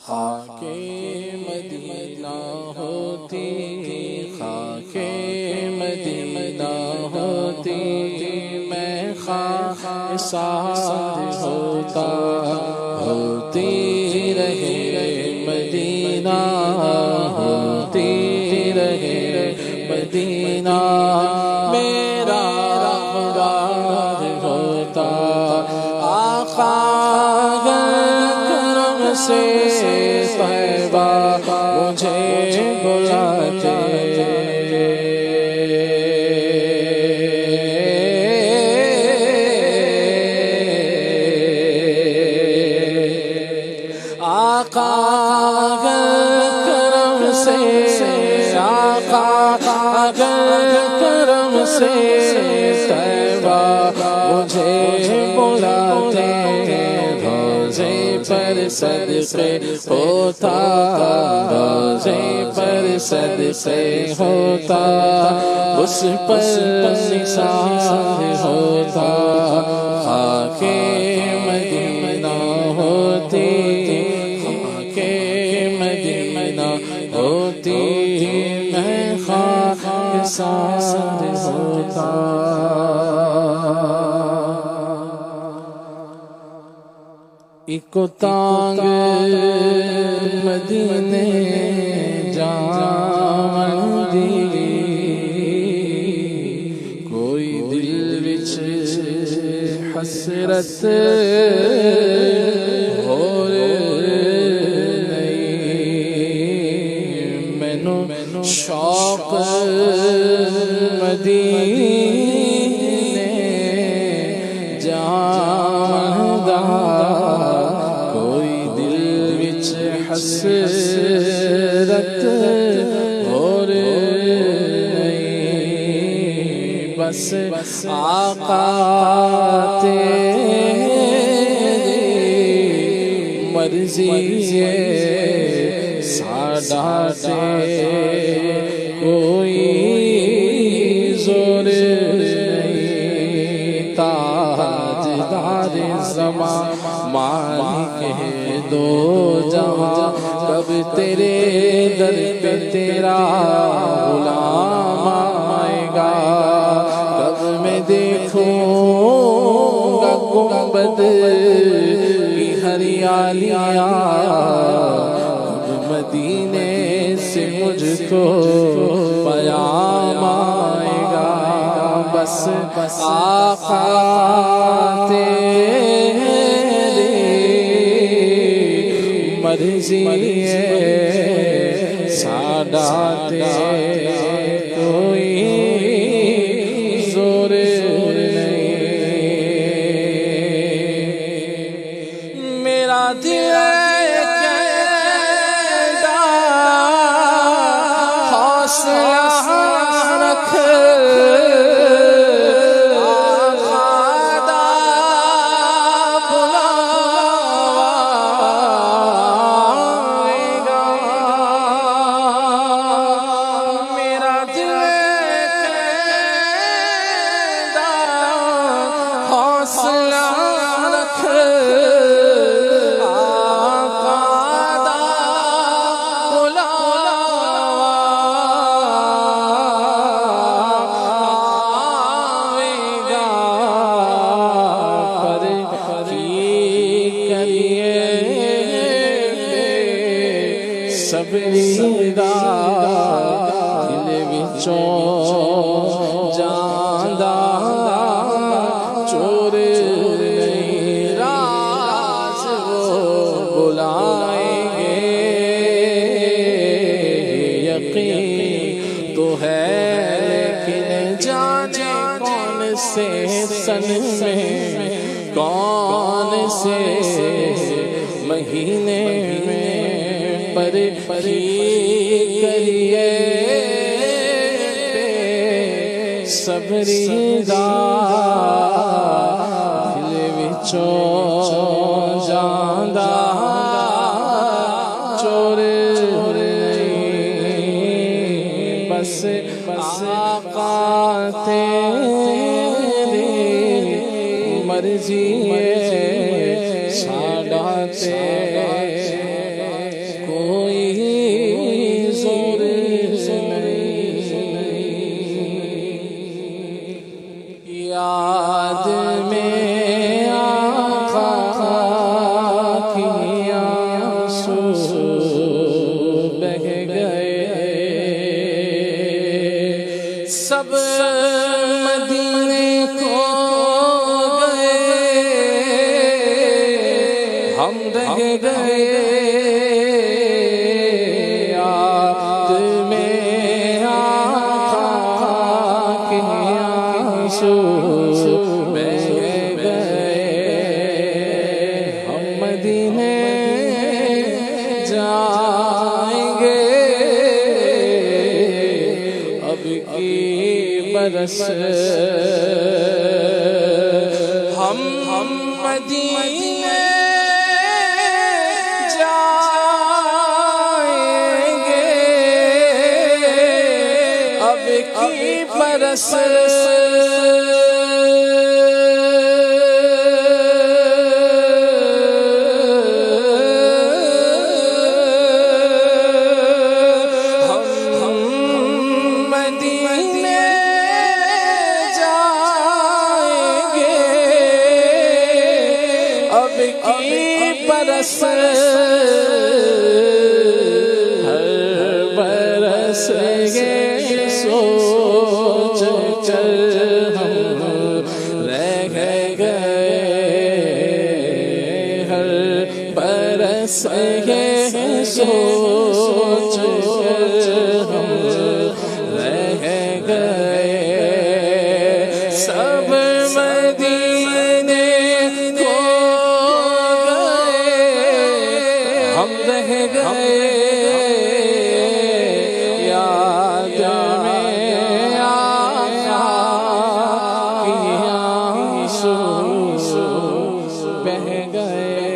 खाके मदीना होती, खाके मदीना होती, मैं खाकसार होता। होती रहे मदीना, होती रहे मदीना, मेरा राहदार होता। आका करम से तैबा मुझे बुलाते, आका करम से, आका करम से तैबा मुझे बुलाते। रोज़े पर सदक़े होता, रोज़े पर सदक़े होता, उस पर निसार होता। खाके मदीना होती, खाके मदीना होती, मैं खाकसार होता। इको तांग मदीने जावंदी, कोई दिल विच हसरत होर नहीं। मैनू शौक मदीने जावंदा, हसरत होर नहीं। बस आका तेरी मर्जी है, साडा ते कोई जोर नहीं। ताजदार ज़मा मालिक है दो जहां, कब तेरे दर पे तेरा गुलाम आएगा। कब मैं देखूंगा गुंबद की हरियालियां, कब मदीने से मुझको प्याम आएगा। बस आका मर्जी है, साडा ते कोई जोर नहीं। मेरा दिल कहता हौसला रख, सबरीदा दिल विचों जांदा चोर नहीं। राज वो बुलाएंगे, यकीन तो है लेकिन जाने कौन से सन में, कौन से महीने में। पर करिए सबरीदा दिल विचों जांदा चोर नहीं। बस आका तेरी मर्जी है, साडा ते आंसू बह गए। सब मदीने को गए, हम रह गए याद में आका के आंसू बह गए। हम मदीने जाएंगे अब की बरस, हम मदीने जाएंगे अब की बरस। बरस हर बरस ये सोच कर हम रह गए। हर बरस ये सोच कर हम रह गए। सब मदीने को हम रह गए याद में आका के आंसू बह गए।